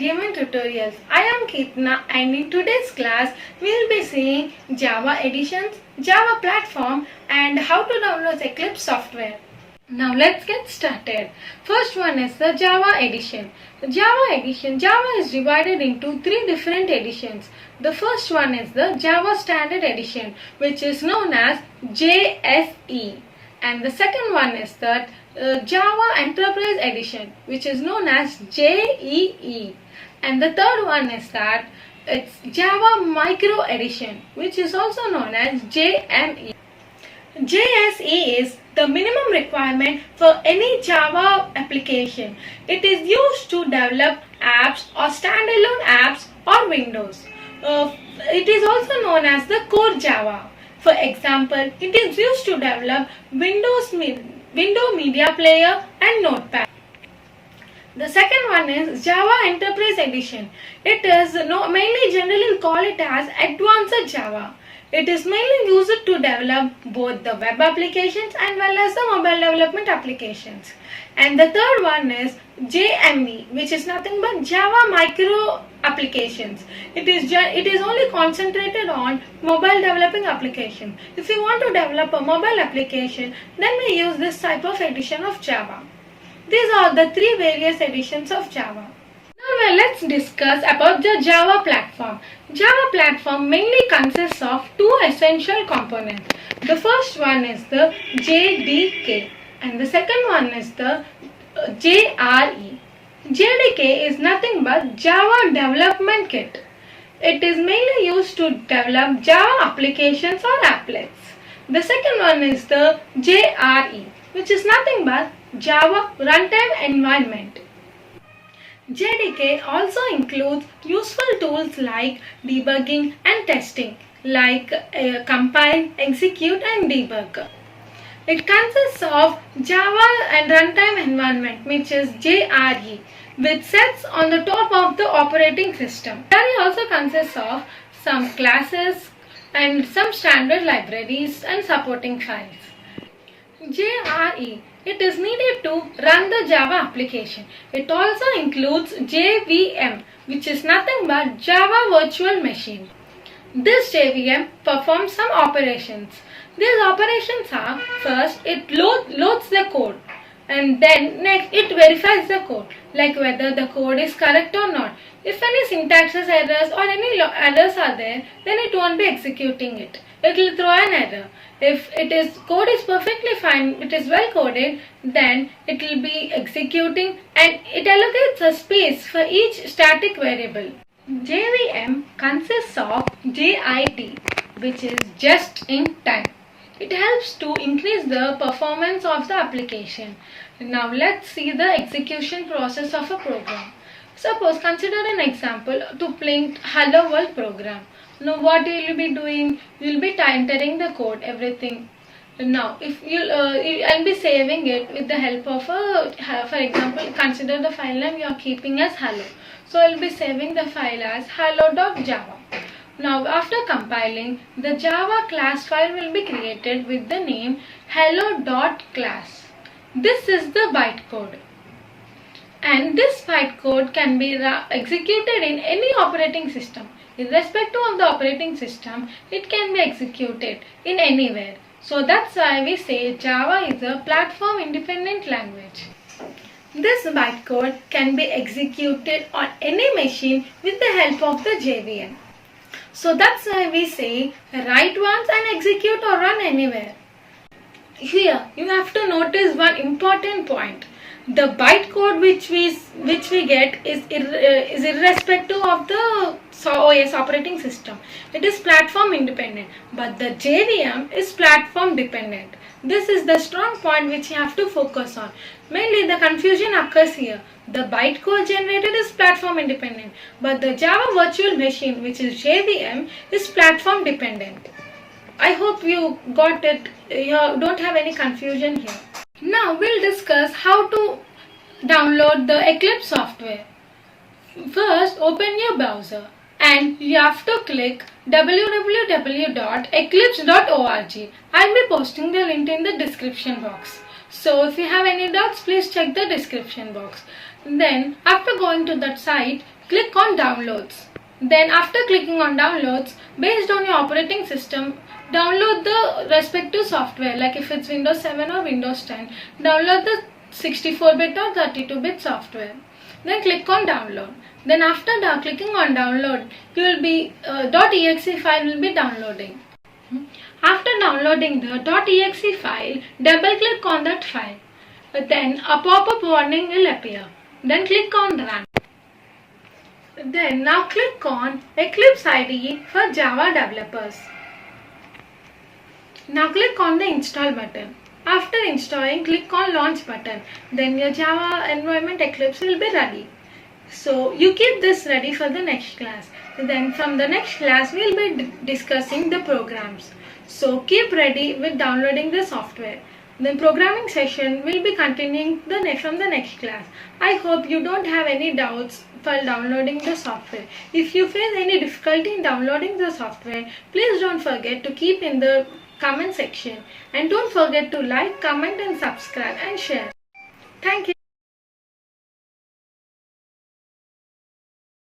EduMoon tutorials. I am Keerthana and in today's class we will be seeing Java editions, Java platform and how to download Eclipse software. Now let's get started. First one is the Java edition. Java is divided into three different editions. The first one is the Java Standard Edition, which is known as JSE. And the second one is the Java Enterprise Edition, which is known as JEE. And the third one is that it's Java Micro Edition, which is also known as JME. JSE is the minimum requirement for any Java application. It is used to develop apps or standalone apps or Windows. It is also known as the core Java. For example, it is used to develop Window Media Player and Notepad. The second one is Java Enterprise Edition. It is mainly generally call it as Advanced Java. It is mainly used to develop both the web applications and well as the mobile development applications. And the third one is JME, which is nothing but Java Micro Applications. It is only concentrated on mobile developing application. If you want to develop a mobile application, then we use this type of edition of Java. These are the three various editions of Java. Now let's discuss about the Java platform. Java platform mainly consists of two essential components. The first one is the JDK and the second one is the JRE. JDK is nothing but Java Development Kit. It is mainly used to develop Java applications or applets. The second one is the JRE, which is nothing but Java Runtime Environment. JDK also includes useful tools like debugging and testing, like compile, execute and debug. It consists of Java and Runtime Environment, which is JRE, which sits on the top of the operating system. JRE also consists of some classes and some standard libraries and supporting files. JRE, it is needed to run the Java application. It also includes JVM, which is nothing but Java Virtual Machine. This JVM performs some operations. These operations are, first it loads the code and then next it verifies the code, like whether the code is correct or not. If any syntax errors or any errors are there, then it won't be executing it. It will throw an error. If code is perfectly fine, it is well coded, then it will be executing and it allocates a space for each static variable. JVM consists of JIT, which is just in time. It helps to increase the performance of the application. Now let's see the execution process of a program. Suppose consider an example to playing Hello World program. Now what you will be doing? You will be entering the code, everything. Now if I'll be saving it with the help of for example, consider the file name you are keeping as hello. So I'll be saving the file as hello.java. Now after compiling, the Java class file will be created with the name hello.class. This is the bytecode. And this bytecode can be executed in any operating system. Irrespective of the operating system, it can be executed in anywhere. So that's why we say Java is a platform independent language. This bytecode can be executed on any machine with the help of the JVM. So that's why we say write once and execute or run anywhere. Here you have to notice one important point. The bytecode which we get is irrespective of the OS operating system. It is platform independent, but the JVM is platform dependent. This is the strong point which you have to focus on. Mainly the confusion occurs here. The bytecode generated is platform independent, but the Java Virtual Machine, which is JVM, is platform dependent. I hope you got it. You don't have any confusion here. Now we'll discuss how to download the Eclipse software. First, open your browser and you have to click www.eclipse.org. I'll be posting the link in the description box. So if you have any doubts, please check the description box. Then after going to that site, click on downloads. Then after clicking on downloads, based on your operating system, download the respective software, like if it's Windows 7 or Windows 10, download the 64-bit or 32-bit software. Then click on download. Then after clicking on download, you will be .exe file will be downloading. After downloading the .exe file, double click on that file. Then a pop-up warning will appear. Then click on Run. Then now click on Eclipse IDE for Java developers. Now click on the install button. After installing, click on launch button. Then your Java environment Eclipse will be ready. So you keep this ready for the next class. Then from the next class we will be discussing the programs. So keep ready with downloading the software. The programming session will be continuing from the next class. I hope you don't have any doubts for downloading the software. If you face any difficulty in downloading the software, please don't forget to keep in the comment section. And don't forget to like, comment and subscribe and share. Thank you.